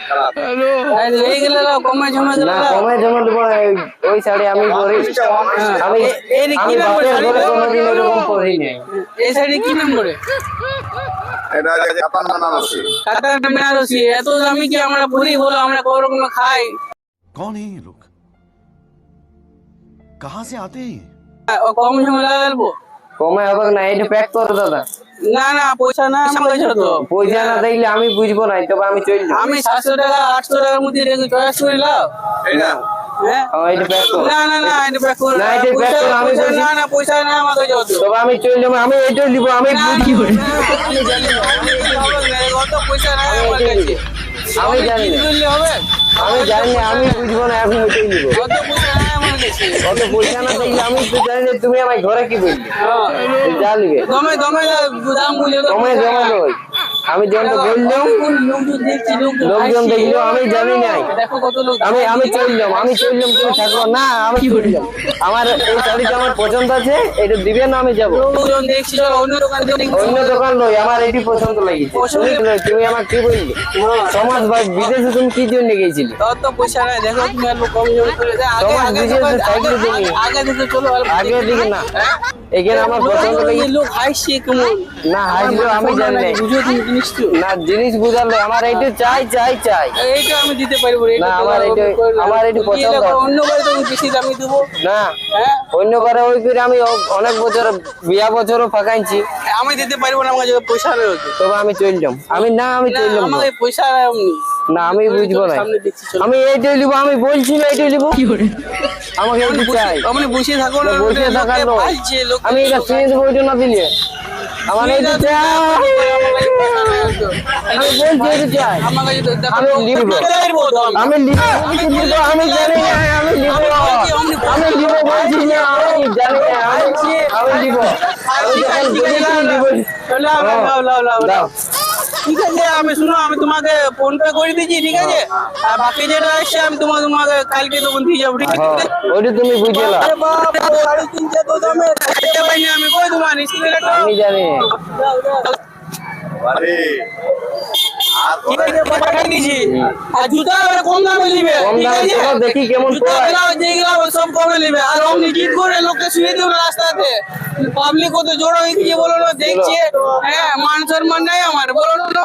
এই গেলে কমে জমা গেল না কমে জমা দেবো না, ওই শাড়ি আমি পরি। আমি আমি বাপের ঘরে কোনোদিন এরকম পরিনি। এই শাড়ি কি নম্বরে? এটা কাতান বেনারসি। কাতার বেনারসি। এত দামি কি আমরা পরি বলো, আমরা কোনো রকম খাই। कौन है ये लोग? कहाँ से आते हैं ये? কম ঝামেলা লাগবো কমে হবে না, এটা প্যাক করো দাদা। না না, পয়সা না আমার কাছে তো। পয়সা না দেখলে আমি বুঝবো না, তবে আমি চলে যাবো। আমি 700 টাকা 800 টাকার মধ্যে রেখে চয়েস করে লাও। এটা হ্যাঁ এটা প্যাক করো। না না না, এটা প্যাক করে না, এটা প্যাক করো, আমি বলছি। না না, পয়সা না আমার কাছে তো। তবে আমি চলে যাবো, আমি এইটাই নিবো, আমি বুঝি আমি জানি না, অত পয়সা নাই আমার কাছে। আমি জানি না, দিলে হবে? আমি জানি না, আমি বুঝবো না, আমি ওইটাই নিবো। অত পয়সা নাই আমার কাছে। অত পয়সা না দেখলে আমি তো জানি না, তুমি আমার ঘরে কি বললি যা লিবে দমে দমে দাম বলে দাও। কমে জমা দেবো। আমি যখন তো বললাম লোকজন দেখছি, লোকজন দেখলো, আমি জানি নাই। দেখো কত লোক। আমি চললাম, তুমি থাকবো না, আমি চললাম। আমার এই শাড়িটা আমার পছন্দ আছে, এটা দিবে না, আমি যাবো। লোকজন দেখছি, চলো অন্য দোকান থেকে। অন্য দোকান নয়, আমার এটি পছন্দ লাগিয়েছে। তুমি আমার কি বললি সমাজ ভাই, বিদেশে তুমি কি জন্য গেছিলে? অত পয়সা নাই, দেখো তুমি আর কম জমি করে দাও। তোমার বিদেশে সাইকেল দিবি। আগে থেকে চলো আগে দিকে না, এখানে আমার পছন্দ লাগিয়েছে। লোক হাসছে কেমন না হাসলো, আমি জানি না। বুঝো তুমি জিনিস তো। না জিনিস বুঝালো, আমার এইটা চাই চাই চাই। এইটা আমি দিতে পারবো না, আমার এইটা পছন্দ। অন্য বারে তো বেশি দামি দেবো। না হ্যাঁ অন্যবারে ওই করে আমি অনেক বছর বিয়া বছরও ফাঁকাইছি, আমি দিতে পারবো না, আমার কাছে পয়সা নেই তো। তবে আমি চললাম। আমি চললাম না। আমাকে পয়সা নাই এমনি। না আমি বুঝবো না, সামনে দেখছি, চলো। আমি এইটাই নিবো, আমি বলছি না এইটাই নিবো। আমাকে এইটা চাই, আপনি বসে থাকো না, বসে থাকার লোকে নয়। ফালছে, লোকে- আমি এটা শুনে দেবো, ওইটা না দিলে আমার এইটা চাই। আমি বলছি এইটা চাই, আমার কাছে তো দেখো, আমি লিখবো। দিতে পারবো তো আমি। আমি লিখবো, আমি জানি না, আমি লিখবো, আমি লিখবো বলছি না, আমি জানি না, আমি লিখবো। আমি যখন বলেছি লিখবো। লাও, লাও, লাও, লাও, লাও। দাও। ঠিক আছে, আমি শুনো, আমি তোমাকে ফোন পে করে দিচ্ছি, ঠিক আছে? আর বাকি যেটা আসছে আমি তোমাকে কালকে তখন দিয়ে যাবো, ঠিক হ্যাঁ, আছে? ওইটা তুমি বুঝে নাও। আরে বাপ, সাড়ে তিনটে তো দামে দিতে পারিনি আমি, কই তোমার স্কুলে আমি জানি। আরে ঠিক আছে, পাঠিয়ে দিছি। আর জুতা ওরা কম দামে নিবে, কম ঠিক দামে আছে? চলো, দেখি কেমন জুতা পড়ায়। গুলো যেগুলো সব কমে নিবে। আর অমনি জিদ করে লোককে শুয়ে দিও না রাস্তাতে। পাবলিক কত জড়ো হয়ে গিয়ে বলো না, দেখছে। হ্যাঁ, মান সম্মান নাই আমার, বলো না।